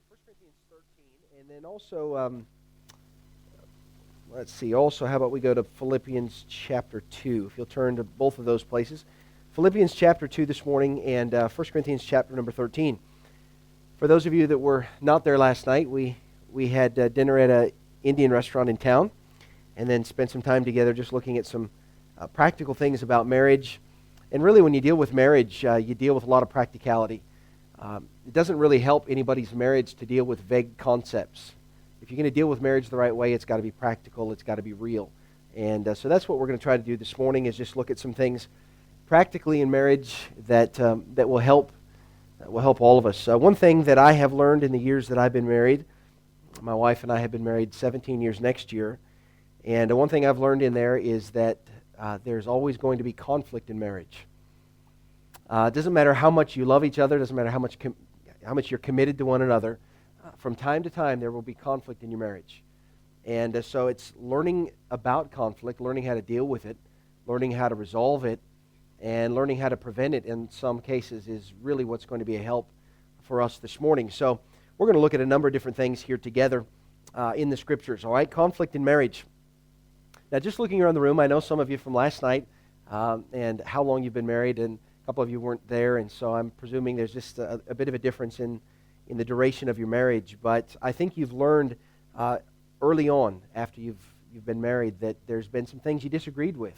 1 Corinthians 13, and then also, let's see, also how about we go to Philippians chapter 2, if you'll turn to both of those places. Philippians chapter 2 this morning and 1 Corinthians chapter number 13. For those of you that were not there last night, we had dinner at an Indian restaurant in town and then spent some time together just looking at some practical things about marriage. And really when you deal with marriage, you deal with a lot of practicality. It doesn't really help anybody's marriage to deal with vague concepts. If you're going to deal with marriage the right way, it's got to be practical, it's got to be real. And so that's what we're going to try to do this morning, is just look at some things practically in marriage that will help all of us. One thing that I have learned in the years that I've been married, my wife and I have been married 17 years next year, and one thing I've learned in there is that there's always going to be conflict in marriage. It doesn't matter how much you love each other, doesn't matter how much you're committed to one another. From time to time, there will be conflict in your marriage. And so it's learning about conflict, learning how to deal with it, learning how to resolve it, and learning how to prevent it in some cases is really what's going to be a help for us this morning. So we're going to look at a number of different things here together in the Scriptures. All right, conflict in marriage. Now, just looking around the room, I know some of you from last night and how long you've been married, and a couple of you weren't there, and so I'm presuming there's just a bit of a difference in the duration of your marriage. But I think you've learned early on, after you've been married, that there's been some things you disagreed with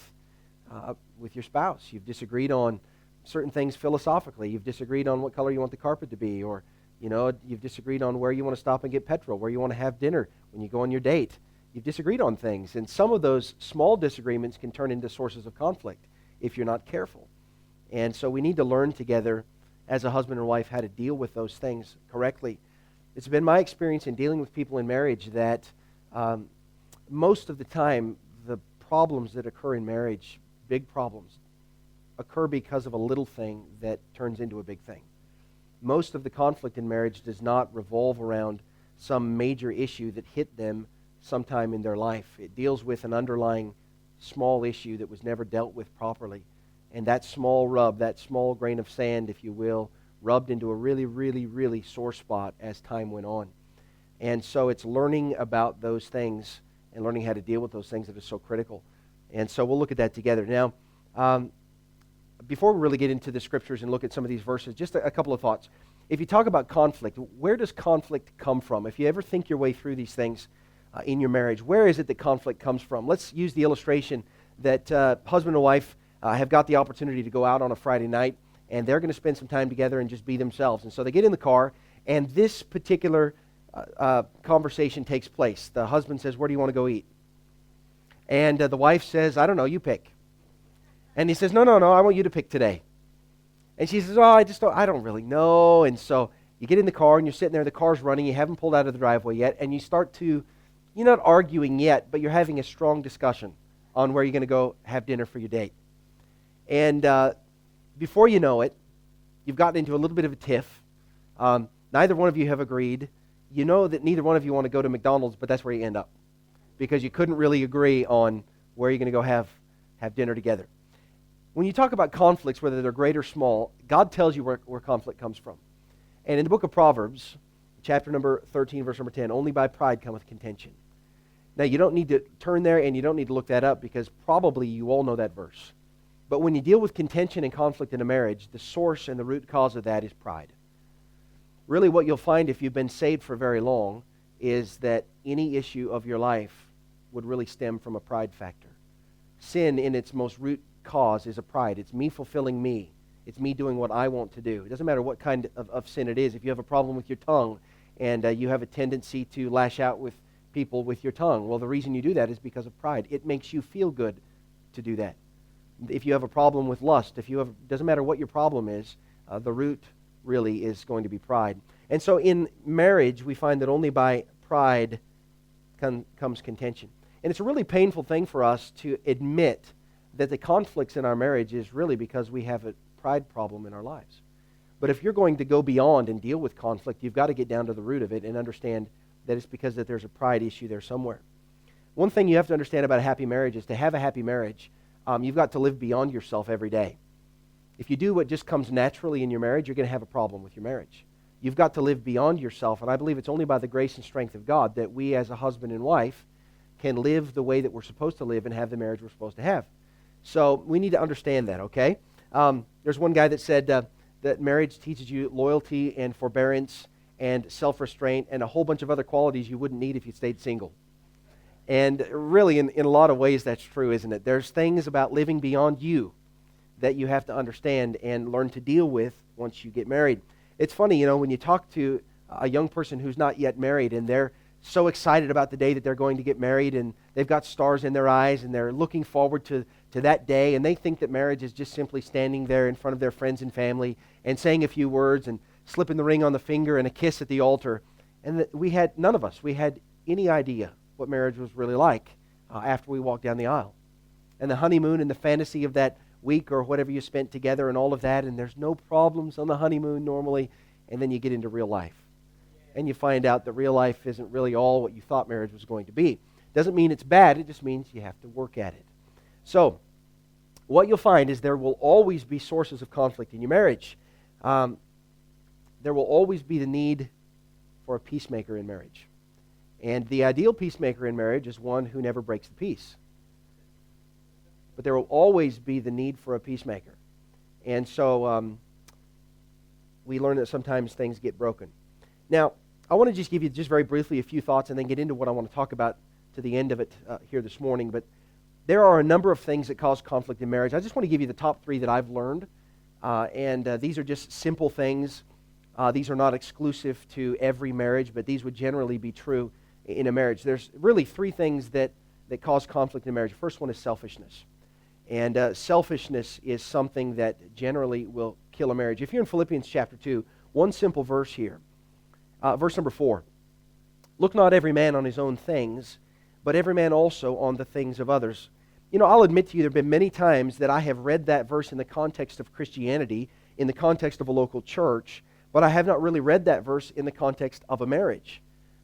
your spouse. You've disagreed on certain things philosophically. You've disagreed on what color you want the carpet to be, or you've disagreed on where you want to stop and get petrol, where you want to have dinner when you go on your date. You've disagreed on things, and some of those small disagreements can turn into sources of conflict if you're not careful. And so we need to learn together as a husband and wife how to deal with those things correctly. It's been my experience in dealing with people in marriage that most of the time the problems that occur in marriage, big problems, occur because of a little thing that turns into a big thing. Most of the conflict in marriage does not revolve around some major issue that hit them sometime in their life. It deals with an underlying small issue that was never dealt with properly. And that small rub, that small grain of sand, if you will, rubbed into a really, really, really sore spot as time went on. And so it's learning about those things and learning how to deal with those things that are so critical. And so we'll look at that together. Now, before we really get into the Scriptures and look at some of these verses, just a couple of thoughts. If you talk about conflict, where does conflict come from? If you ever think your way through these things in your marriage, where is it that conflict comes from? Let's use the illustration that husband and wife have got the opportunity to go out on a Friday night, and they're going to spend some time together and just be themselves. And so they get in the car, and this particular conversation takes place. The husband says, "Where do you want to go eat?" And the wife says, "I don't know, you pick." And he says, No, I want you to pick today." And she says, I don't really know. And so you get in the car, and you're sitting there, the car's running, you haven't pulled out of the driveway yet, and you start to, you're not arguing yet, but you're having a strong discussion on where you're going to go have dinner for your date. And before you know it, you've gotten into a little bit of a tiff. Neither one of you have agreed. You know that neither one of you want to go to McDonald's, but that's where you end up, because you couldn't really agree on where you're going to go have dinner together. When you talk about conflicts, whether they're great or small, God tells you where conflict comes from. And in the book of Proverbs, chapter number 13, verse number 10, only by pride cometh contention. Now, you don't need to turn there, and you don't need to look that up, because probably you all know that verse. But when you deal with contention and conflict in a marriage, the source and the root cause of that is pride. Really, what you'll find if you've been saved for very long is that any issue of your life would really stem from a pride factor. Sin, in its most root cause, is a pride. It's me fulfilling me. It's me doing what I want to do. It doesn't matter what kind of sin it is. If you have a problem with your tongue and you have a tendency to lash out with people with your tongue, well, the reason you do that is because of pride. It makes you feel good to do that. If you have a problem with lust, doesn't matter what your problem is, the root really is going to be pride. And so in marriage, we find that only by pride comes contention. And it's a really painful thing for us to admit that the conflicts in our marriage is really because we have a pride problem in our lives. But if you're going to go beyond and deal with conflict, you've got to get down to the root of it and understand that it's because that there's a pride issue there somewhere. One thing you have to understand about a happy marriage is to have a happy marriage, you've got to live beyond yourself every day. If you do what just comes naturally in your marriage, you're going to have a problem with your marriage. You've got to live beyond yourself, and I believe it's only by the grace and strength of God that we as a husband and wife can live the way that we're supposed to live and have the marriage we're supposed to have. So we need to understand that, okay? There's one guy that said that marriage teaches you loyalty and forbearance and self-restraint and a whole bunch of other qualities you wouldn't need if you stayed single. And really, in a lot of ways, that's true, isn't it? There's things about living beyond you that you have to understand and learn to deal with once you get married. It's funny, when you talk to a young person who's not yet married and they're so excited about the day that they're going to get married and they've got stars in their eyes and they're looking forward to that day, and they think that marriage is just simply standing there in front of their friends and family and saying a few words and slipping the ring on the finger and a kiss at the altar. And none of us had any idea what marriage was really like after we walked down the aisle. And the honeymoon and the fantasy of that week or whatever you spent together and all of that, and there's no problems on the honeymoon normally, and then you get into real life. And you find out that real life isn't really all what you thought marriage was going to be. Doesn't mean it's bad, it just means you have to work at it. So, what you'll find is there will always be sources of conflict in your marriage. There will always be the need for a peacemaker in marriage. And the ideal peacemaker in marriage is one who never breaks the peace. But there will always be the need for a peacemaker. And so we learn that sometimes things get broken. Now, I want to just give you just very briefly a few thoughts and then get into what I want to talk about to the end of it here this morning. But there are a number of things that cause conflict in marriage. I just want to give you the top 3 that I've learned. And these are just simple things. These are not exclusive to every marriage, but these would generally be true in a marriage. There's really 3 things that cause conflict in marriage. The first one is selfishness. And selfishness is something that generally will kill a marriage. If you're in Philippians chapter 2, one simple verse here. Verse number 4. Look not every man on his own things, but every man also on the things of others. I'll admit to you, there have been many times that I have read that verse in the context of Christianity, in the context of a local church, but I have not really read that verse in the context of a marriage.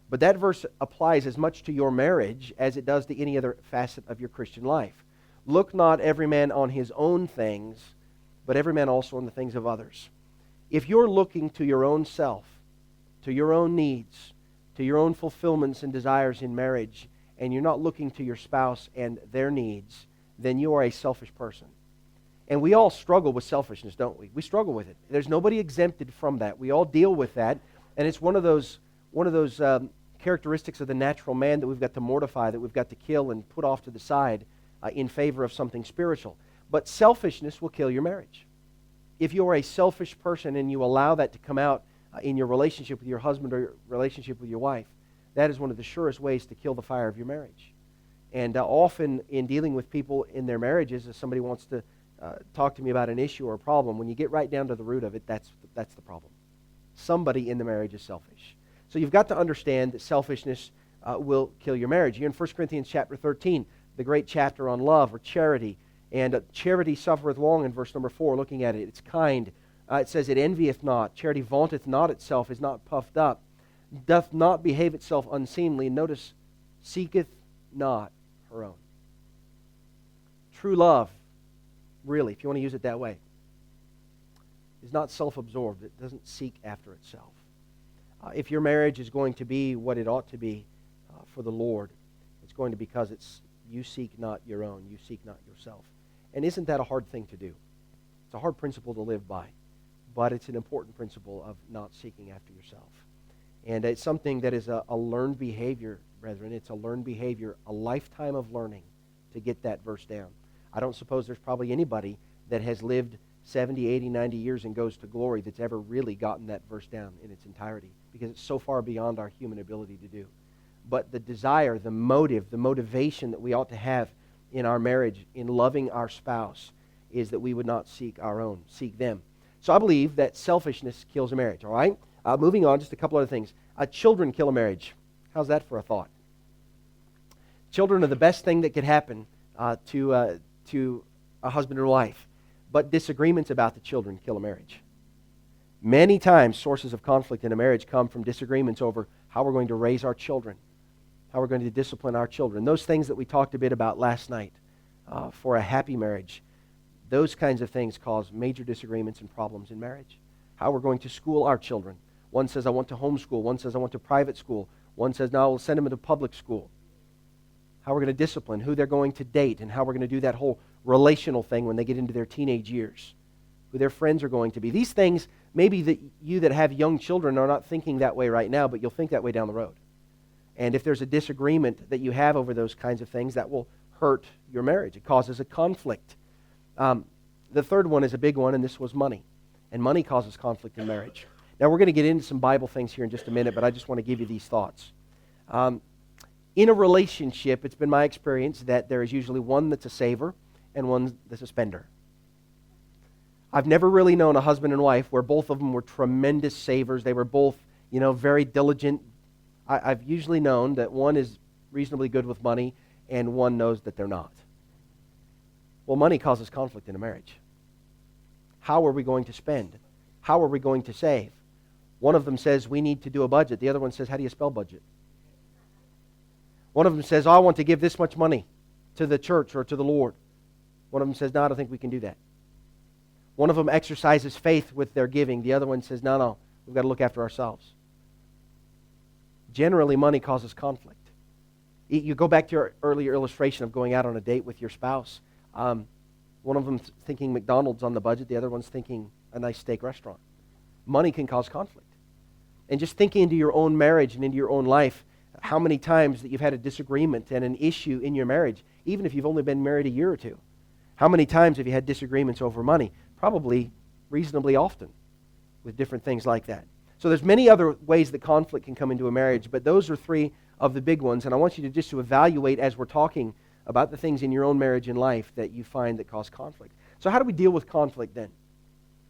But that verse applies as much to your marriage as it does to any other facet of your Christian life. Look not every man on his own things, but every man also on the things of others. If you're looking to your own self, to your own needs, to your own fulfillments and desires in marriage, and you're not looking to your spouse and their needs, then you are a selfish person. And we all struggle with selfishness, don't we? We struggle with it. There's nobody exempted from that. We all deal with that, and it's one of those characteristics of the natural man that we've got to mortify, that we've got to kill and put off to the side in favor of something spiritual. But selfishness will kill your marriage. If you're a selfish person and you allow that to come out in your relationship with your husband or your relationship with your wife, that is one of the surest ways to kill the fire of your marriage. And often in dealing with people in their marriages, if somebody wants to talk to me about an issue or a problem, when you get right down to the root of it, that's the problem. Somebody in the marriage is selfish. So you've got to understand that selfishness will kill your marriage. You're in 1 Corinthians chapter 13, the great chapter on love or charity. And charity suffereth long in verse number 4, looking at it. It's kind. It says, it envieth not. Charity vaunteth not itself, is not puffed up, doth not behave itself unseemly. Notice, seeketh not her own. True love, really, if you want to use it that way, is not self-absorbed. It doesn't seek after itself. If your marriage is going to be what it ought to be for the Lord, it's going to be because it's you seek not your own, you seek not yourself. And isn't that a hard thing to do? It's a hard principle to live by, but it's an important principle of not seeking after yourself. And it's something that is a learned behavior, brethren. It's a learned behavior, a lifetime of learning to get that verse down. I don't suppose there's probably anybody that has lived 70, 80, 90 years and goes to glory that's ever really gotten that verse down in its entirety, because it's so far beyond our human ability to do. But the desire, the motive, the motivation that we ought to have in our marriage, in loving our spouse, is that we would not seek our own, seek them. So I believe that selfishness kills a marriage, all right? Moving on, just a couple other things. Children kill a marriage. How's that for a thought? Children are the best thing that could happen to a husband or wife. But disagreements about the children kill a marriage. Many times, sources of conflict in a marriage come from disagreements over how we're going to raise our children, how we're going to discipline our children. Those things that we talked a bit about last night for a happy marriage, those kinds of things cause major disagreements and problems in marriage. How we're going to school our children, One says, I want to homeschool. One says, I want to private school. One says, no, I'll send them into public school. How we're going to discipline, who they're going to date, and how we're going to do that whole relational thing when they get into their teenage years, who their friends are going to be. These things, maybe that you that have young children are not thinking that way right now, but you'll think that way down the road. And if there's a disagreement that you have over those kinds of things, that will hurt your marriage. It causes a conflict. The third one is a big one, and this was money. And money causes conflict in marriage. Now, we're going to get into some Bible things here in just a minute, but I just want to give you these thoughts. In a relationship, it's been my experience that there is usually one that's a saver and one that's a spender. I've never really known a husband and wife where both of them were tremendous savers. They were both, very diligent. I've usually known that one is reasonably good with money and one knows that they're not. Well, money causes conflict in a marriage. How are we going to spend? How are we going to save? One of them says, we need to do a budget. The other one says, how do you spell budget? One of them says, I want to give this much money to the church or to the Lord. One of them says, no, I don't think we can do that. One of them exercises faith with their giving. The other one says, no, we've got to look after ourselves. Generally, money causes conflict. You go back to your earlier illustration of going out on a date with your spouse. One of them's thinking McDonald's on the budget. The other one's thinking a nice steak restaurant. Money can cause conflict. And just thinking into your own marriage and into your own life, how many times that you've had a disagreement and an issue in your marriage, even if you've only been married a year or two. How many times have you had disagreements over money? Probably reasonably often with different things like that. So there's many other ways that conflict can come into a marriage, but those are three of the big ones. And I want you to just to evaluate as we're talking about the things in your own marriage and life that you find that cause conflict. So how do we deal with conflict then?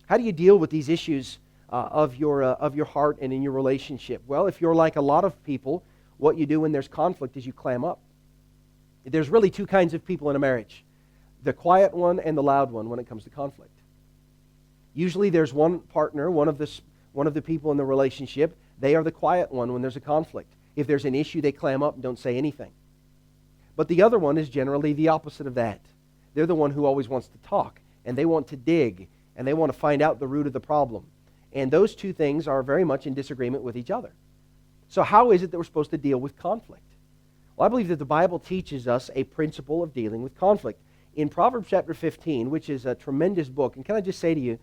How do you deal with these issues of your heart and in your relationship? Well, if you're like a lot of people, what you do when there's conflict is you clam up. There's really two kinds of people in a marriage. The quiet one and the loud one when it comes to conflict. Usually there's one partner, one of the people in the relationship, they are the quiet one when there's a conflict. If there's an issue, they clam up and don't say anything. But the other one is generally the opposite of that. They're the one who always wants to talk, and they want to dig, and they want to find out the root of the problem. And those two things are very much in disagreement with each other. So how is it that we're supposed to deal with conflict? Well, I believe that the Bible teaches us a principle of dealing with conflict. In Proverbs chapter 15, which is a tremendous book, and can I just say to you,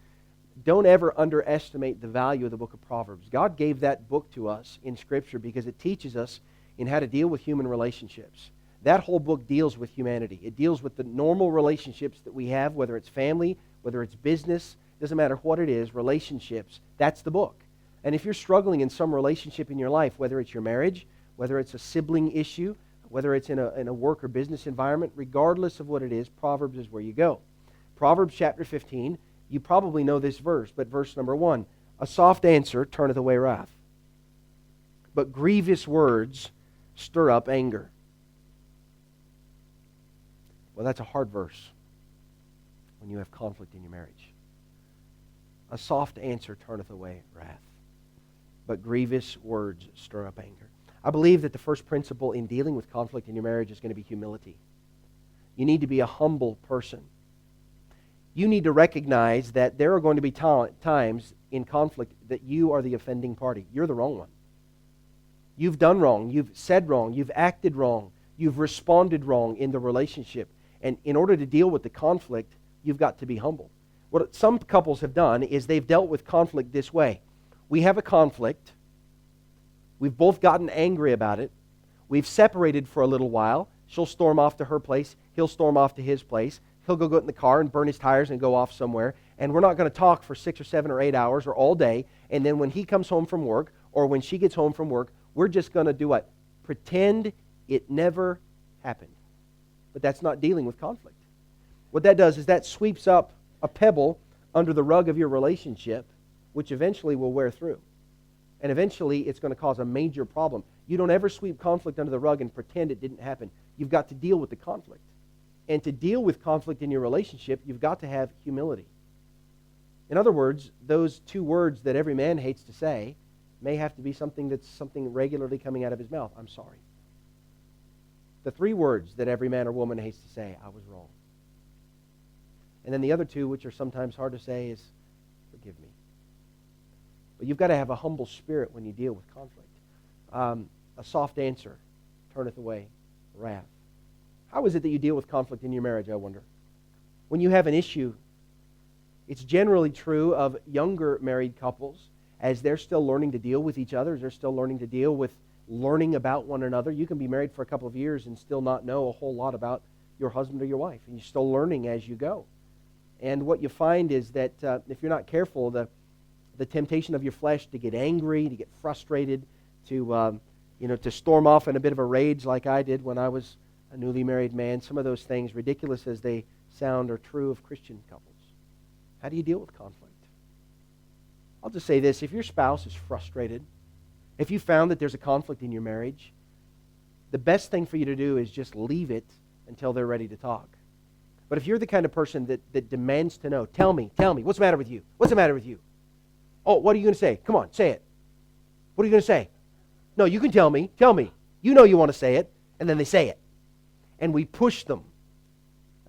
don't ever underestimate the value of the book of Proverbs. God gave that book to us in Scripture because it teaches us in how to deal with human relationships. That whole book deals with humanity. It deals with the normal relationships that we have, whether it's family, whether it's business, doesn't matter what it is, relationships. That's the book. And if you're struggling in some relationship in your life, whether it's your marriage, whether it's a sibling issue, whether it's in a work or business environment, regardless of what it is, Proverbs is where you go. Proverbs chapter 15, you probably know this verse, but verse number 1, a soft answer turneth away wrath, but grievous words stir up anger. Well, that's a hard verse when you have conflict in your marriage. A soft answer turneth away wrath, but grievous words stir up anger. I believe that the first principle in dealing with conflict in your marriage is going to be humility. You need to be a humble person. You need to recognize that there are going to be times in conflict that you are the offending party. You're the wrong one. You've done wrong. You've said wrong. You've acted wrong. You've responded wrong in the relationship. And in order to deal with the conflict, you've got to be humble. What some couples have done is they've dealt with conflict this way. We have a conflict. We've both gotten angry about it. We've separated for a little while. She'll storm off to her place. He'll storm off to his place. He'll go get in the car and burn his tires and go off somewhere. And we're not going to talk for 6 or 7 or 8 hours or all day. And then when he comes home from work or when she gets home from work, we're just going to do what? Pretend it never happened. But that's not dealing with conflict. What that does is that sweeps up a pebble under the rug of your relationship, which eventually will wear through. And eventually it's going to cause a major problem. You don't ever sweep conflict under the rug and pretend it didn't happen. You've got to deal with the conflict. And to deal with conflict in your relationship, you've got to have humility. In other words, those 2 words that every man hates to say may have to be something that's something regularly coming out of his mouth. I'm sorry. The 3 words that every man or woman hates to say, I was wrong. And then the other 2, which are sometimes hard to say, is forgive me. But you've got to have a humble spirit when you deal with conflict. A soft answer turneth away wrath. How is it that you deal with conflict in your marriage, I wonder? When you have an issue, it's generally true of younger married couples as they're still learning to deal with each other, as they're still learning to deal with learning about one another. You can be married for a couple of years and still not know a whole lot about your husband or your wife, and you're still learning as you go. And what you find is that if you're not careful, the temptation of your flesh to get angry, to get frustrated, to storm off in a bit of a rage like I did when I was a newly married man, some of those things, ridiculous as they sound, are true of Christian couples. How do you deal with conflict? I'll just say this. If your spouse is frustrated, if you found that there's a conflict in your marriage, the best thing for you to do is just leave it until they're ready to talk. But if you're the kind of person that demands to know, tell me, what's the matter with you? What's the matter with you? Oh, what are you going to say? Come on, say it. What are you going to say? No, you can tell me. You know you want to say it. And then they say it. And we push them.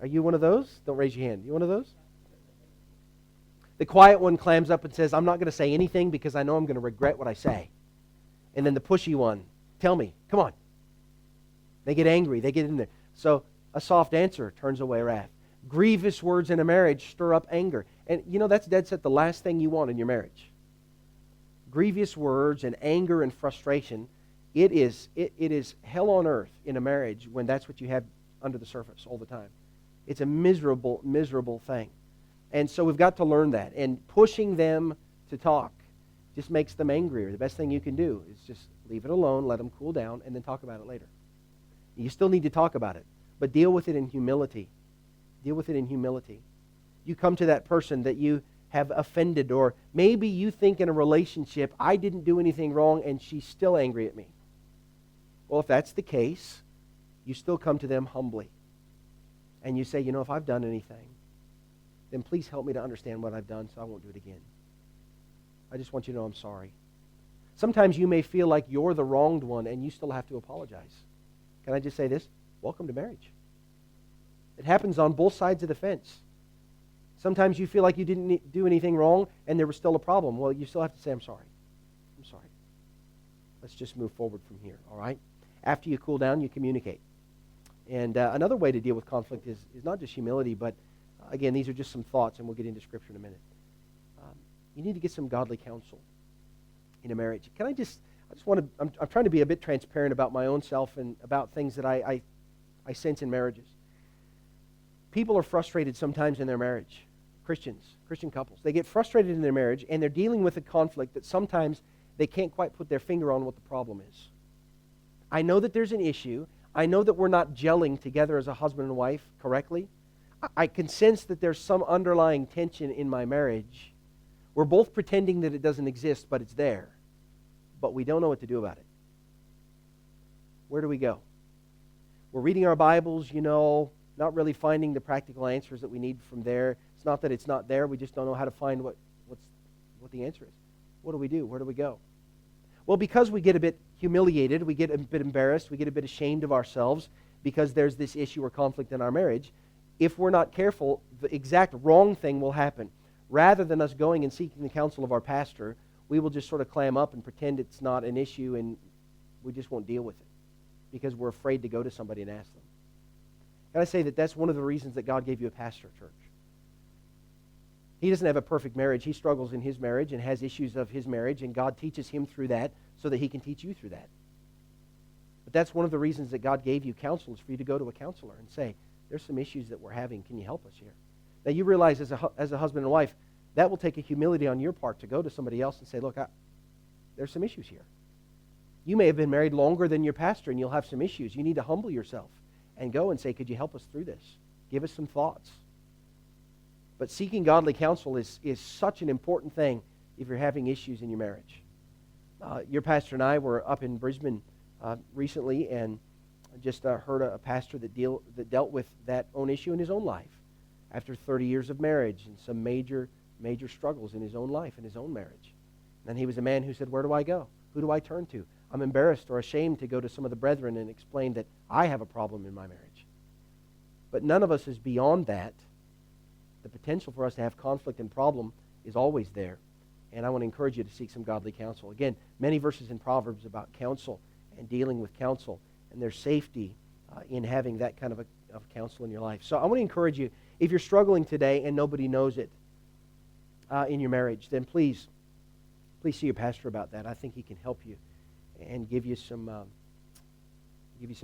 Are you one of those? Don't raise your hand. You one of those? The quiet one clams up and says, I'm not going to say anything because I know I'm going to regret what I say. And then the pushy one, tell me, come on. They get angry. They get in there. So a soft answer turns away wrath. Grievous words in a marriage stir up anger. And that's dead set the last thing you want in your marriage. Grievous words and anger and frustration, it is hell on earth in a marriage when that's what you have under the surface all the time. It's a miserable, miserable thing. And so we've got to learn that. And pushing them to talk just makes them angrier. The best thing you can do is just leave it alone, let them cool down, and then talk about it later. You still need to talk about it, but deal with it in humility. Deal with it in humility. You come to that person that you have offended, or maybe you think in a relationship, I didn't do anything wrong, and she's still angry at me. Well, if that's the case, you still come to them humbly. And you say, if I've done anything, then please help me to understand what I've done so I won't do it again. I just want you to know I'm sorry. Sometimes you may feel like you're the wronged one and you still have to apologize. Can I just say this? Welcome to marriage. It happens on both sides of the fence. Sometimes you feel like you didn't do anything wrong and there was still a problem. Well, you still have to say, I'm sorry. I'm sorry. Let's just move forward from here, all right? After you cool down, you communicate. And another way to deal with conflict is not just humility, but again, these are just some thoughts, and we'll get into Scripture in a minute. You need to get some godly counsel in a marriage. I'm trying to be a bit transparent about my own self and about things that I sense in marriages. People are frustrated sometimes in their marriage. Christian couples. They get frustrated in their marriage, and they're dealing with a conflict that sometimes they can't quite put their finger on what the problem is. I know that there's an issue. I know that we're not gelling together as a husband and wife correctly. I can sense that there's some underlying tension in my marriage. We're both pretending that it doesn't exist, but it's there. But we don't know what to do about it. Where do we go? We're reading our Bibles, not really finding the practical answers that we need from there. It's not that it's not there. We just don't know how to find what the answer is. What do we do? Where do we go? Well, because we get a bit humiliated, we get a bit embarrassed, we get a bit ashamed of ourselves because there's this issue or conflict in our marriage, if we're not careful, the exact wrong thing will happen. Rather than us going and seeking the counsel of our pastor, we will just sort of clam up and pretend it's not an issue, and we just won't deal with it because we're afraid to go to somebody and ask them. Can I say that that's one of the reasons that God gave you a pastor, church? He doesn't have a perfect marriage. He struggles in his marriage and has issues of his marriage, and God teaches him through that so that he can teach you through that. But that's one of the reasons that God gave you counsel, is for you to go to a counselor and say, there's some issues that we're having. Can you help us here? Now, you realize as a husband and wife, that will take a humility on your part to go to somebody else and say, look, there's some issues here. You may have been married longer than your pastor, and you'll have some issues. You need to humble yourself and go and say, could you help us through this? Give us some thoughts. But seeking godly counsel is such an important thing if you're having issues in your marriage. Your pastor and I were up in Brisbane recently, and just heard a pastor that dealt with that own issue in his own life after 30 years of marriage and some major struggles in his own life and his own marriage. And he was a man who said, where do I go? Who do I turn to? I'm embarrassed or ashamed to go to some of the brethren and explain that I have a problem in my marriage. But none of us is beyond that. The potential for us to have conflict and problem is always there. And I want to encourage you to seek some godly counsel. Again, many verses in Proverbs about counsel and dealing with counsel, and there's safety in having that kind of counsel in your life. So I want to encourage you, if you're struggling today and nobody knows it in your marriage, then please see your pastor about that. I think he can help you and give you some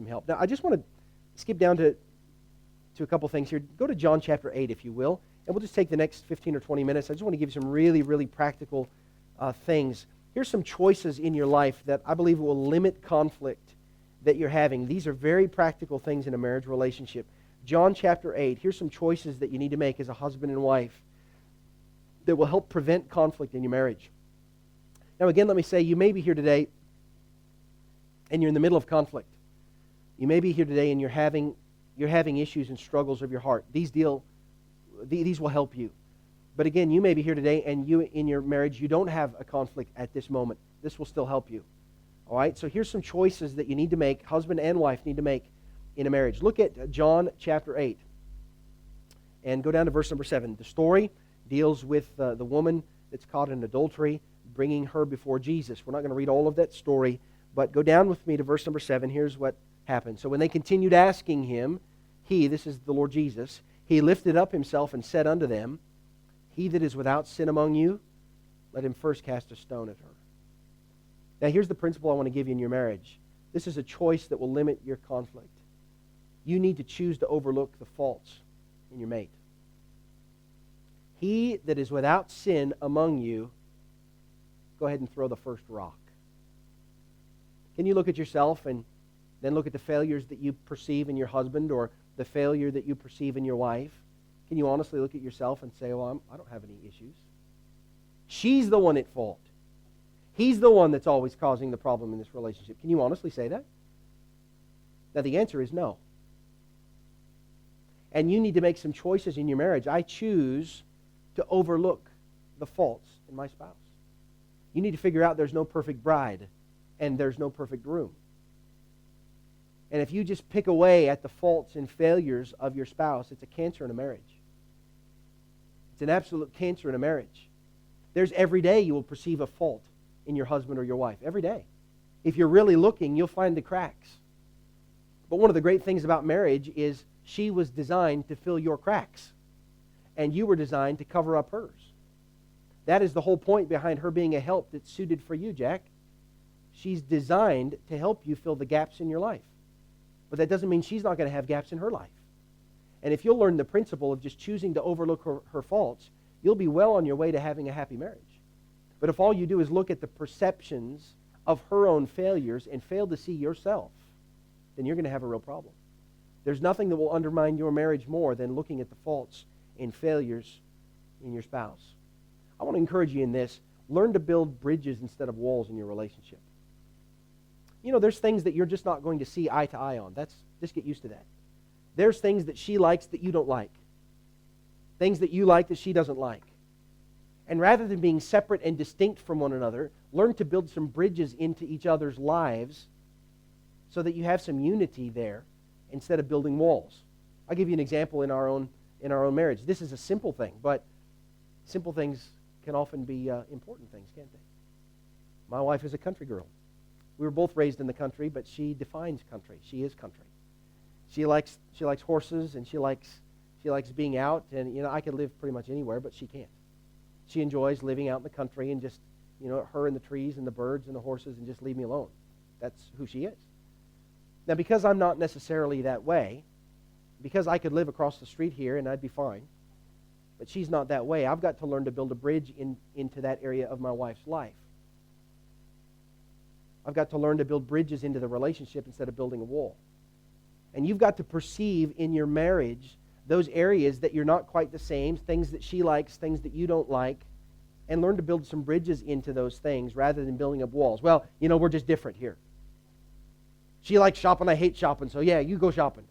help. Now, I just want to skip down to a couple things here. Go to John chapter 8, if you will, and we'll just take the next 15 or 20 minutes. I just want to give you some really, really practical things. Here's some choices in your life that I believe will limit conflict that you're having. These are very practical things in a marriage relationship. John chapter 8, here's some choices that you need to make as a husband and wife that will help prevent conflict in your marriage. Now again, let me say, you may be here today and you're in the middle of conflict. You may be here today and you're having issues and struggles of your heart. These will help you. But again, you may be here today and you in your marriage, you don't have a conflict at this moment. This will still help you. All right? So here's some choices that you need to make, husband and wife need to make in a marriage. Look at John chapter 8 and go down to verse number 7. The story deals with the woman that's caught in adultery, bringing her before Jesus. We're not going to read all of that story, but go down with me to verse number 7. Here's what happened. So when they continued asking him, this is the Lord Jesus, he lifted up himself and said unto them, He that is without sin among you, let him first cast a stone at her. Now here's the principle I want to give you in your marriage. This is a choice that will limit your conflict. You need to choose to overlook the faults in your mate. He that is without sin among you, go ahead and throw the first rock. Can you look at yourself and then look at the failures that you perceive in your husband or the failure that you perceive in your wife? Can you honestly look at yourself and say, well, I don't have any issues? She's the one at fault. He's the one that's always causing the problem in this relationship. Can you honestly say that? Now, the answer is no. And you need to make some choices in your marriage. I choose to overlook the faults in my spouse. You need to figure out there's no perfect bride and there's no perfect groom. And if you just pick away at the faults and failures of your spouse, it's a cancer in a marriage. It's an absolute cancer in a marriage. There's every day you will perceive a fault in your husband or your wife. Every day. If you're really looking, you'll find the cracks. But one of the great things about marriage is she was designed to fill your cracks. And you were designed to cover up hers. That is the whole point behind her being a help that's suited for you, Jack. She's designed to help you fill the gaps in your life. But that doesn't mean she's not going to have gaps in her life. And if you'll learn the principle of just choosing to overlook her faults, you'll be well on your way to having a happy marriage. But if all you do is look at the perceptions of her own failures and fail to see yourself, then you're going to have a real problem. There's nothing that will undermine your marriage more than looking at the faults and failures in your spouse. I want to encourage you in this. Learn to build bridges instead of walls in your relationship. You know, there's things that you're just not going to see eye to eye on. Just get used to that. There's things that she likes that you don't like. Things that you like that she doesn't like. And rather than being separate and distinct from one another, learn to build some bridges into each other's lives so that you have some unity there instead of building walls. I'll give you an example in our own marriage. This is a simple thing, but simple things can often be important things, can't they? My wife is a country girl. We were both raised in the country, but she defines country. She is country. She likes horses, and she likes being out. And I could live pretty much anywhere, but she can't. She enjoys living out in the country and just her and the trees and the birds and the horses, and just leave me alone. That's who she is. Now, because I'm not necessarily that way, because I could live across the street here and I'd be fine, but she's not that way, I've got to learn to build a bridge into that area of my wife's life. I've got to learn to build bridges into the relationship instead of building a wall. And you've got to perceive in your marriage those areas that you're not quite the same, things that she likes, things that you don't like, and learn to build some bridges into those things rather than building up walls. Well, we're just different here. She likes shopping, I hate shopping, so yeah, you go shopping.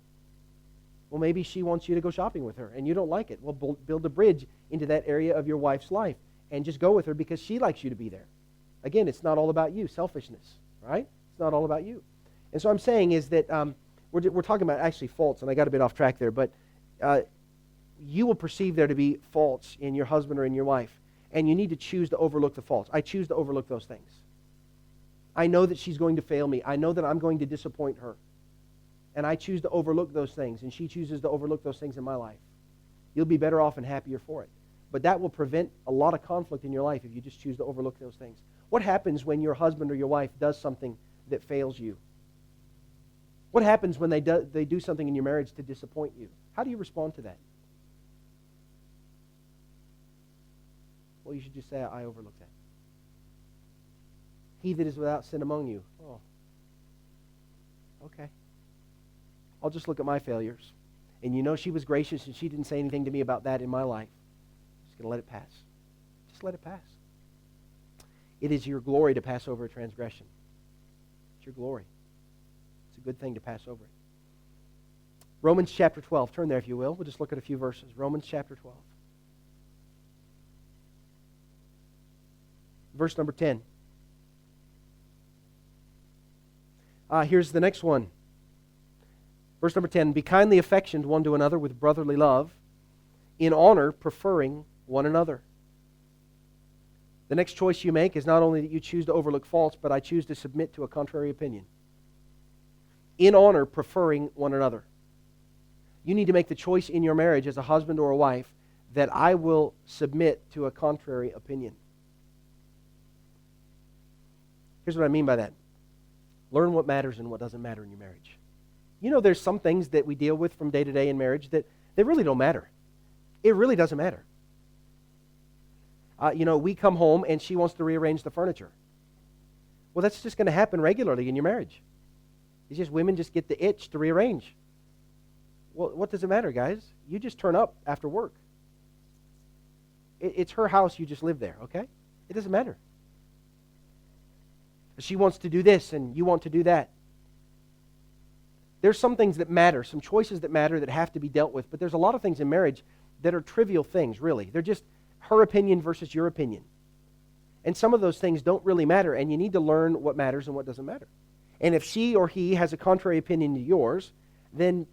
Well, maybe she wants you to go shopping with her, and you don't like it. Well, build a bridge into that area of your wife's life, and just go with her because she likes you to be there. Again, it's not all about you, selfishness, right? It's not all about you. And so I'm saying is that we're talking about actually faults, and I got a bit off track there, but you will perceive there to be faults in your husband or in your wife. And you need to choose to overlook the faults. I choose to overlook those things. I know that she's going to fail me. I know that I'm going to disappoint her. And I choose to overlook those things, and she chooses to overlook those things in my life. You'll be better off and happier for it. But that will prevent a lot of conflict in your life if you just choose to overlook those things. What happens when your husband or your wife does something that fails you? What happens when they do something in your marriage to disappoint you? How do you respond to that? Well, you should just say, I overlooked that. He that is without sin among you. Oh, okay. I'll just look at my failures. And you know she was gracious and she didn't say anything to me about that in my life. I'm just going to let it pass. Just let it pass. It is your glory to pass over a transgression. It's your glory. It's a good thing to pass over it. Romans chapter 12. Turn there if you will. We'll just look at a few verses. Romans chapter 12. Verse number 10. Here's the next one. Verse number 10. Be kindly affectioned one to another with brotherly love, in honor preferring one another. The next choice you make is not only that you choose to overlook faults, but I choose to submit to a contrary opinion. In honor preferring one another. You need to make the choice in your marriage as a husband or a wife that I will submit to a contrary opinion. Here's what I mean by that. Learn what matters and what doesn't matter in your marriage. You know, there's some things that we deal with from day to day in marriage that they really don't matter. It really doesn't matter. We come home and she wants to rearrange the furniture. Well, that's just going to happen regularly in your marriage. It's just women just get the itch to rearrange. Well, what does it matter, guys? You just turn up after work. It's her house, you just live there, okay? It doesn't matter. She wants to do this and you want to do that. There's some things that matter, some choices that matter that have to be dealt with, but there's a lot of things in marriage that are trivial things, really. They're just her opinion versus your opinion. And some of those things don't really matter, and you need to learn what matters and what doesn't matter. And if she or he has a contrary opinion to yours, then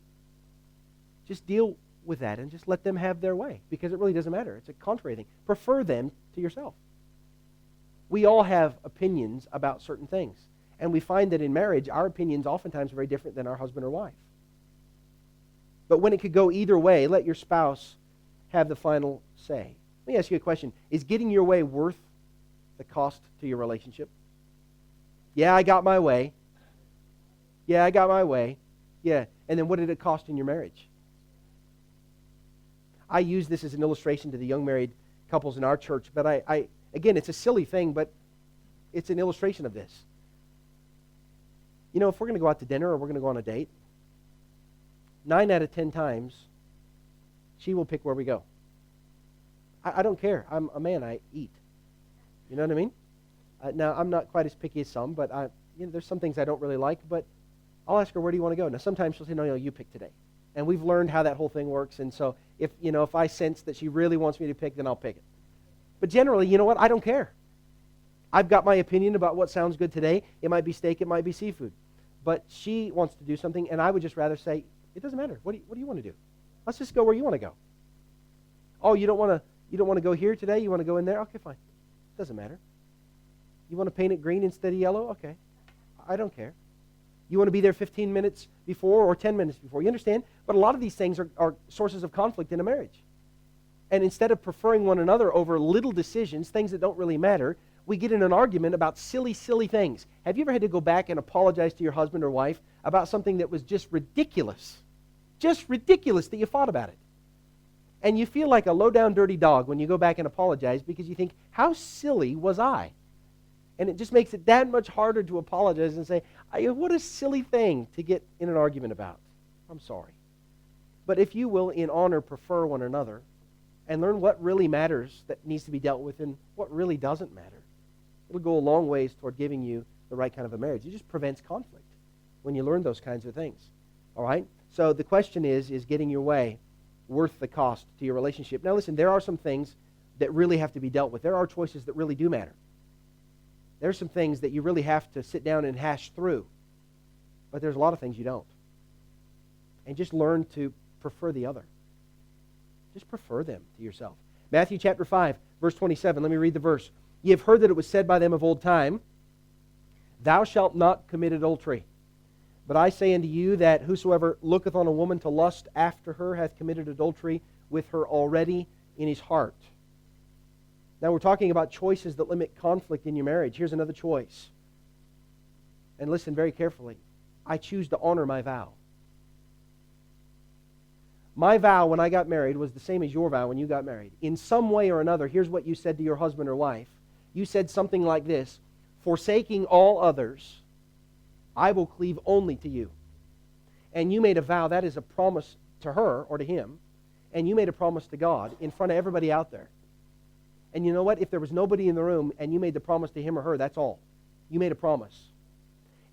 just deal with that and just let them have their way, because it really doesn't matter. It's a contrary thing. Prefer them to yourself. We all have opinions about certain things. And we find that in marriage, our opinions oftentimes are very different than our husband or wife. But when it could go either way, let your spouse have the final say. Let me ask you a question. Is getting your way worth the cost to your relationship? Yeah, I got my way. Yeah, I got my way. Yeah. And then what did it cost in your marriage? I use this as an illustration to the young married couples in our church, but again, it's a silly thing, but it's an illustration of this. You know, if we're going to go out to dinner or we're going to go on a date, 9 out of 10 times, she will pick where we go. I don't care. I'm a man. I eat. You know what I mean? Now, I'm not quite as picky as some, but there's some things I don't really like, but I'll ask her, where do you want to go? Now, sometimes she'll say, no, you pick today. And we've learned how that whole thing works, and so if I sense that she really wants me to pick, then I'll pick it. But generally, you know what? I don't care. I've got my opinion about what sounds good today. It might be steak, it might be seafood. But she wants to do something, and I would just rather say, it doesn't matter. What do you want to do? Let's just go where you want to go. Oh, you don't want to go here today? You want to go in there? Okay, fine. Doesn't matter. You want to paint it green instead of yellow? Okay. I don't care. You want to be there 15 minutes before or 10 minutes before. You understand? But a lot of these things are sources of conflict in a marriage. And instead of preferring one another over little decisions, things that don't really matter, we get in an argument about silly, silly things. Have you ever had to go back and apologize to your husband or wife about something that was just ridiculous? Just ridiculous that you fought about it. And you feel like a low-down dirty dog when you go back and apologize because you think, how silly was I? And it just makes it that much harder to apologize and say, what a silly thing to get in an argument about. I'm sorry. But if you will, in honor, prefer one another and learn what really matters that needs to be dealt with and what really doesn't matter, it'll go a long ways toward giving you the right kind of a marriage. It just prevents conflict when you learn those kinds of things. All right? So the question is getting your way worth the cost to your relationship? Now listen, there are some things that really have to be dealt with. There are choices that really do matter. There's some things that you really have to sit down and hash through. But there's a lot of things you don't. And just learn to prefer the other. Just prefer them to yourself. Matthew chapter 5, verse 27. Let me read the verse. Ye have heard that it was said by them of old time, Thou shalt not commit adultery. But I say unto you that whosoever looketh on a woman to lust after her hath committed adultery with her already in his heart. Now we're talking about choices that limit conflict in your marriage. Here's another choice. And listen very carefully. I choose to honor my vow. My vow when I got married was the same as your vow when you got married. In some way or another, here's what you said to your husband or wife. You said something like this, Forsaking all others, I will cleave only to you. And you made a vow, that is a promise to her or to him, and you made a promise to God in front of everybody out there. And you know what? If there was nobody in the room and you made the promise to him or her, that's all. You made a promise.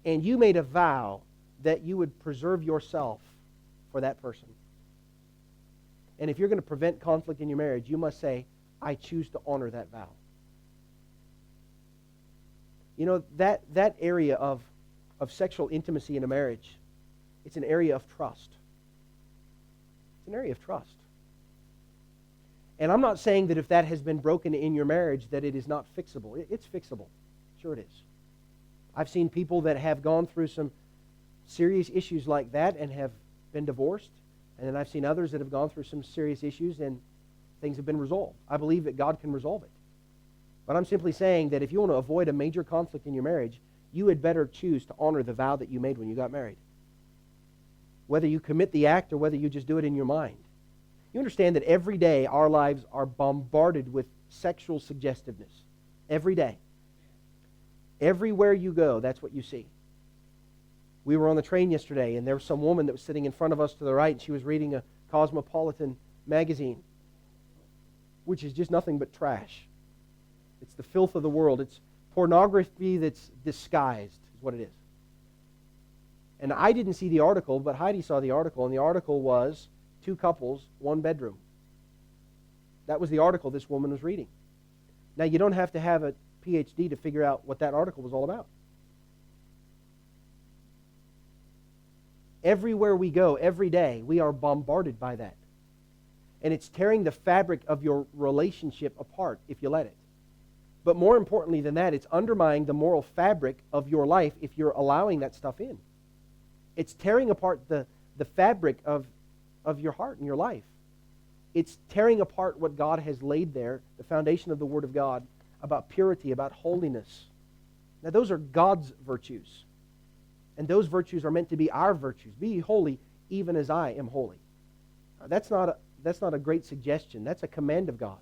And you made a vow that you would preserve yourself for that person. And if you're going to prevent conflict in your marriage, you must say, I choose to honor that vow. You know, that area of sexual intimacy in a marriage, it's an area of trust. It's an area of trust. And I'm not saying that if that has been broken in your marriage that it is not fixable. It's fixable. Sure it is. I've seen people that have gone through some serious issues like that and have been divorced. And then I've seen others that have gone through some serious issues and things have been resolved. I believe that God can resolve it. But I'm simply saying that if you want to avoid a major conflict in your marriage, you had better choose to honor the vow that you made when you got married. Whether you commit the act or whether you just do it in your mind. You understand that every day our lives are bombarded with sexual suggestiveness. Every day. Everywhere you go, that's what you see. We were on the train yesterday, and there was some woman that was sitting in front of us to the right, and she was reading a Cosmopolitan magazine, which is just nothing but trash. It's the filth of the world. It's pornography that's disguised, is what it is. And I didn't see the article, but Heidi saw the article, and the article was 2 couples, 1 bedroom. That was the article this woman was reading. Now, you don't have to have a PhD to figure out what that article was all about. Everywhere we go, every day, we are bombarded by that. And it's tearing the fabric of your relationship apart if you let it. But more importantly than that, it's undermining the moral fabric of your life if you're allowing that stuff in. It's tearing apart the fabric of your heart and your life. It's tearing apart what God has laid there, the foundation of the Word of God, about purity, about holiness. Now, those are God's virtues. And those virtues are meant to be our virtues. Be ye holy, even as I am holy. That's not a great suggestion. That's a command of God.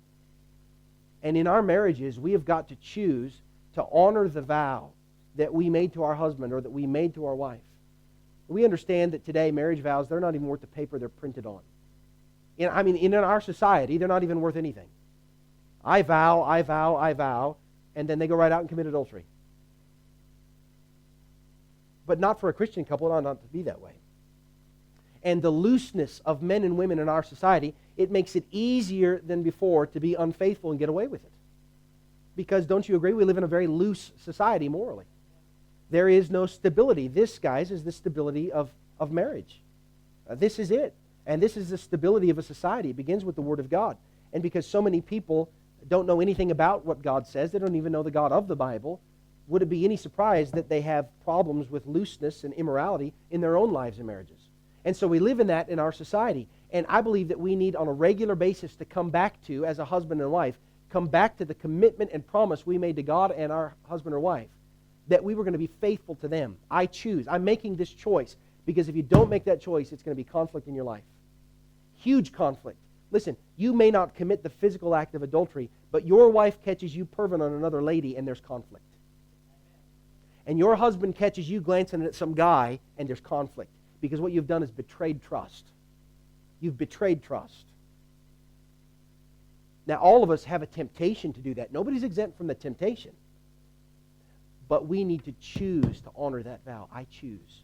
And in our marriages, we have got to choose to honor the vow that we made to our husband or that we made to our wife. We understand that today marriage vows, they're not even worth the paper they're printed on. In our society, they're not even worth anything. I vow, I vow, I vow, and then they go right out and commit adultery. But not for a Christian couple, it ought not to be that way. And the looseness of men and women in our society, it makes it easier than before to be unfaithful and get away with it. Because, don't you agree, we live in a very loose society morally. There is no stability. This, guys, is the stability of marriage. This is it. And this is the stability of a society. It begins with the Word of God. And because so many people don't know anything about what God says, they don't even know the God of the Bible, would it be any surprise that they have problems with looseness and immorality in their own lives and marriages? And so we live in that in our society. And I believe that we need on a regular basis to come back to, as a husband and wife, come back to the commitment and promise we made to God and our husband or wife, that we were going to be faithful to them. I choose. I'm making this choice. Because if you don't make that choice, it's going to be conflict in your life. Huge conflict. Listen, you may not commit the physical act of adultery, but your wife catches you perving on another lady and there's conflict. And your husband catches you glancing at some guy and there's conflict. Because what you've done is betrayed trust. You've betrayed trust. Now, all of us have a temptation to do that. Nobody's exempt from the temptation. But we need to choose to honor that vow. I choose.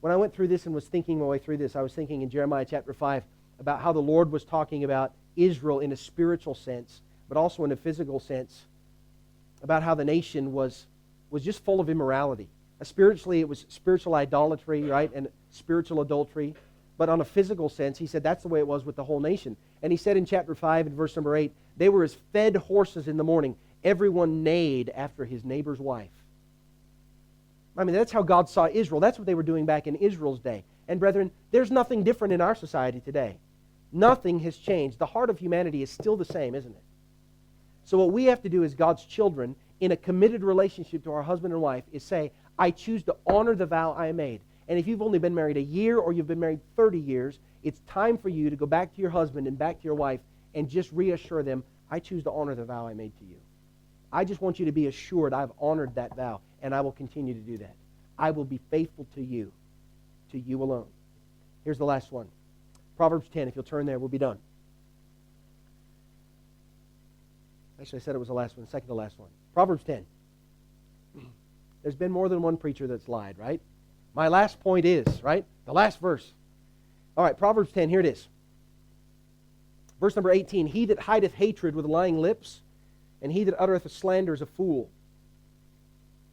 When I went through this and was thinking my way through this, I was thinking in Jeremiah chapter 5 about how the Lord was talking about Israel in a spiritual sense, but also in a physical sense, about how the nation was just full of immorality. Spiritually, it was spiritual idolatry, right, and spiritual adultery. But on a physical sense, he said that's the way it was with the whole nation. And he said in chapter 5 and verse number 8, They were as fed horses in the morning. Everyone neighed after his neighbor's wife. I mean, that's how God saw Israel. That's what they were doing back in Israel's day. And brethren, there's nothing different in our society today. Nothing has changed. The heart of humanity is still the same, isn't it? So what we have to do as God's children in a committed relationship to our husband and wife is say, I choose to honor the vow I made. And if you've only been married a year or you've been married 30 years, it's time for you to go back to your husband and back to your wife and just reassure them, I choose to honor the vow I made to you. I just want you to be assured I've honored that vow, and I will continue to do that. I will be faithful to you alone. Here's the last one. Proverbs 10, if you'll turn there, we'll be done. Actually, I said it was the last one, second to last one. Proverbs 10. There's been more than one preacher that's lied, right? My last point is, right? The last verse. All right, Proverbs 10, here it is. Verse number 18. He that hideth hatred with lying lips, and he that uttereth a slander is a fool.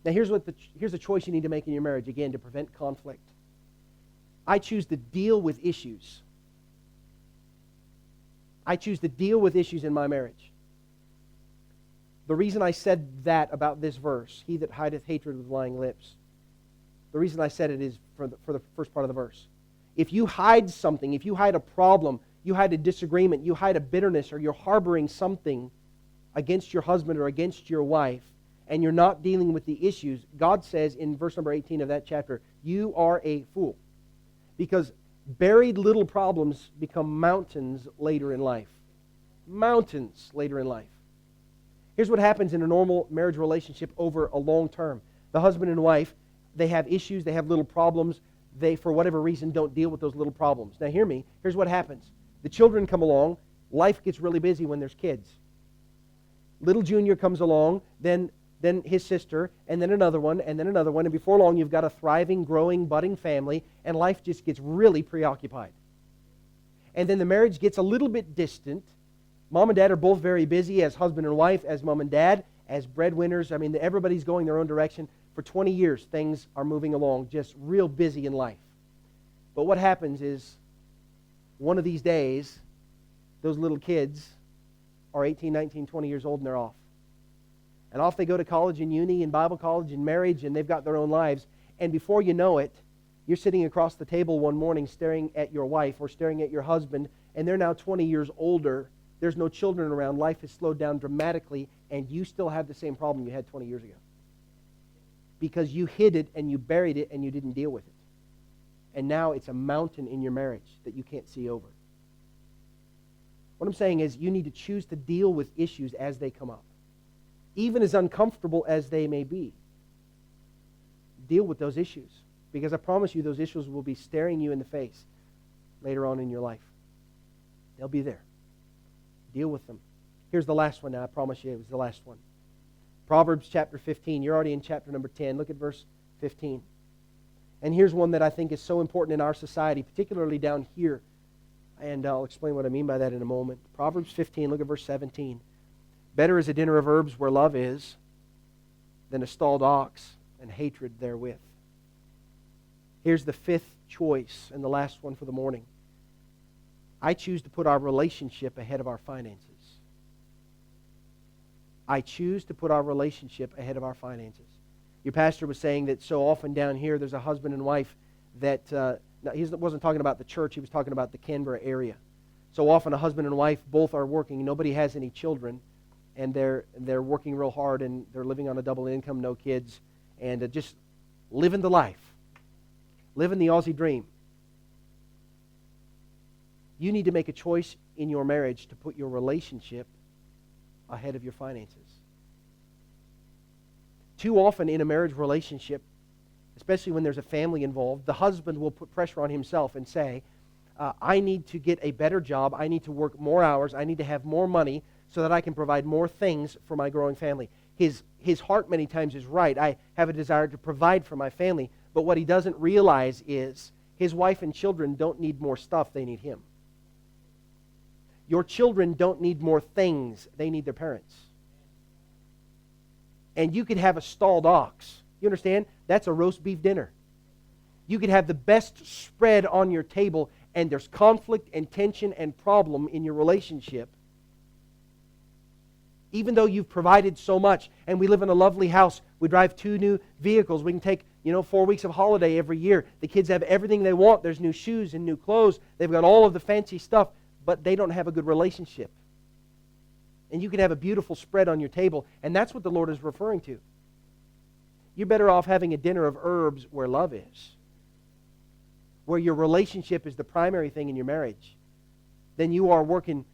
Now here's the choice you need to make in your marriage, again, to prevent conflict. I choose to deal with issues. I choose to deal with issues in my marriage. The reason I said that about this verse, he that hideth hatred with lying lips, the reason I said it is for the first part of the verse. If you hide something, if you hide a problem, you hide a disagreement, you hide a bitterness, or you're harboring something against your husband or against your wife, and you're not dealing with the issues, God says in verse number 18 of that chapter, you are a fool. Because buried little problems become mountains later in life. Mountains later in life. Here's what happens in a normal marriage relationship over a long term. The husband and wife, they have issues, they have little problems. They, for whatever reason, don't deal with those little problems. Now hear me. Here's what happens. The children come along. Life gets really busy when there's kids. Little Junior comes along, then his sister, and then another one, and then another one. And before long, you've got a thriving, growing, budding family, and life just gets really preoccupied. And then the marriage gets a little bit distant. Mom and dad are both very busy as husband and wife, as mom and dad, as breadwinners. I mean, everybody's going their own direction. For 20 years, things are moving along, just real busy in life. But what happens is, one of these days, those little kids are 18, 19, 20 years old, and they're off. And off they go to college and uni and Bible college and marriage, and they've got their own lives. And before you know it, you're sitting across the table one morning staring at your wife or staring at your husband, and they're now 20 years older. There's no children around. Life has slowed down dramatically, and you still have the same problem you had 20 years ago. Because you hid it and you buried it and you didn't deal with it. And now it's a mountain in your marriage that you can't see over. What I'm saying is you need to choose to deal with issues as they come up. Even as uncomfortable as they may be. Deal with those issues. Because I promise you those issues will be staring you in the face later on in your life. They'll be there. Deal with them. Here's the last one now. I promise you it was the last one. Proverbs chapter 15. You're already in chapter number 10. Look at verse 15. And here's one that I think is so important in our society, particularly down here. And I'll explain what I mean by that in a moment. Proverbs 15, look at verse 17. Better is a dinner of herbs where love is than a stalled ox and hatred therewith. Here's the fifth choice and the last one for the morning. I choose to put our relationship ahead of our finances. I choose to put our relationship ahead of our finances. Your pastor was saying that so often down here there's a husband and wife that, he wasn't talking about the church, he was talking about the Canberra area. So often a husband and wife both are working, nobody has any children, and they're working real hard and they're living on a double income, no kids, and just living the life. Living the Aussie dream. You need to make a choice in your marriage to put your relationship ahead of your finances. Too often in a marriage relationship, especially when there's a family involved, the husband will put pressure on himself and say, I need to get a better job, I need to work more hours, I need to have more money so that I can provide more things for my growing family. His heart many times is right. I have a desire to provide for my family, but what he doesn't realize is his wife and children don't need more stuff, they need him. Your children don't need more things, they need their parents. And you could have a stalled ox. You understand? That's a roast beef dinner. You could have the best spread on your table, and there's conflict and tension and problem in your relationship. Even though you've provided so much, and we live in a lovely house, we drive 2 new vehicles, we can take 4 weeks of holiday every year. The kids have everything they want. There's new shoes and new clothes. They've got all of the fancy stuff, but they don't have a good relationship. And you can have a beautiful spread on your table, and that's what the Lord is referring to. You're better off having a dinner of herbs where love is, where your relationship is the primary thing in your marriage, than you are working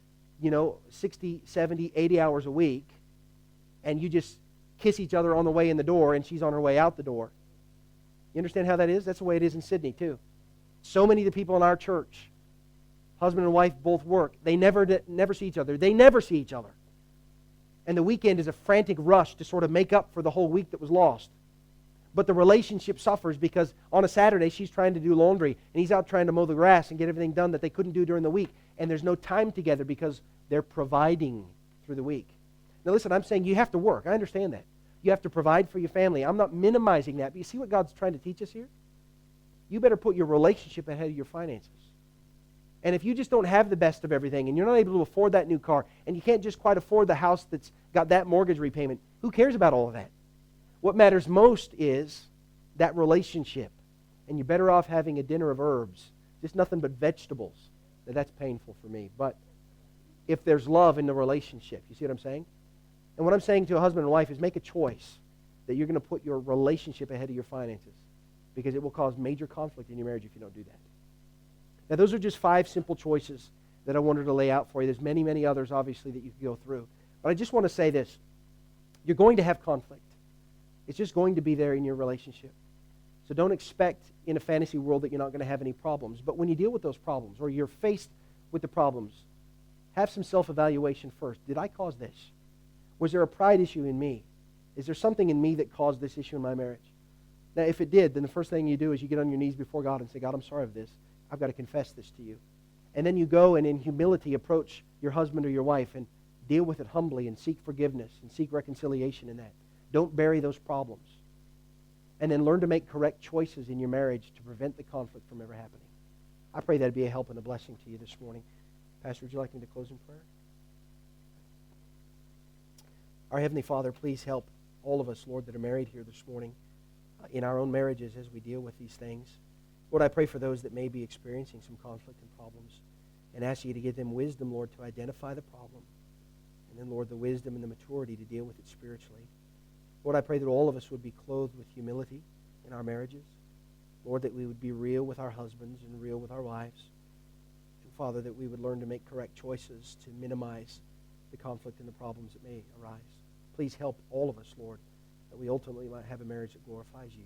60, 70, 80 hours a week, and you just kiss each other on the way in the door, and she's on her way out the door. You understand how that is? That's the way it is in Sydney, too. So many of the people in our church, husband and wife both work. They never see each other. They never see each other. And the weekend is a frantic rush to sort of make up for the whole week that was lost. But the relationship suffers because on a Saturday, she's trying to do laundry, and he's out trying to mow the grass and get everything done that they couldn't do during the week. And there's no time together because they're providing through the week. Now listen, I'm saying you have to work. I understand that. You have to provide for your family. I'm not minimizing that. But you see what God's trying to teach us here? You better put your relationship ahead of your finances. And if you just don't have the best of everything, and you're not able to afford that new car, and you can't just quite afford the house that's got that mortgage repayment, who cares about all of that? What matters most is that relationship. And you're better off having a dinner of herbs, just nothing but vegetables. Now, that's painful for me. But if there's love in the relationship, you see what I'm saying? And what I'm saying to a husband and wife is make a choice that you're going to put your relationship ahead of your finances, because it will cause major conflict in your marriage if you don't do that. Now, those are just 5 simple choices that I wanted to lay out for you. There's many, many others, obviously, that you could go through. But I just want to say this. You're going to have conflict. It's just going to be there in your relationship. So don't expect in a fantasy world that you're not going to have any problems. But when you deal with those problems, or you're faced with the problems, have some self-evaluation first. Did I cause this? Was there a pride issue in me? Is there something in me that caused this issue in my marriage? Now, if it did, then the first thing you do is you get on your knees before God and say, God, I'm sorry for this. I've got to confess this to you. And then you go and in humility approach your husband or your wife and deal with it humbly and seek forgiveness and seek reconciliation in that. Don't bury those problems. And then learn to make correct choices in your marriage to prevent the conflict from ever happening. I pray that would be a help and a blessing to you this morning. Pastor, would you like me to close in prayer? Our Heavenly Father, please help all of us, Lord, that are married here this morning in our own marriages as we deal with these things. Lord, I pray for those that may be experiencing some conflict and problems and ask you to give them wisdom, Lord, to identify the problem. And then, Lord, the wisdom and the maturity to deal with it spiritually. Lord, I pray that all of us would be clothed with humility in our marriages. Lord, that we would be real with our husbands and real with our wives. And, Father, that we would learn to make correct choices to minimize the conflict and the problems that may arise. Please help all of us, Lord, that we ultimately might have a marriage that glorifies you.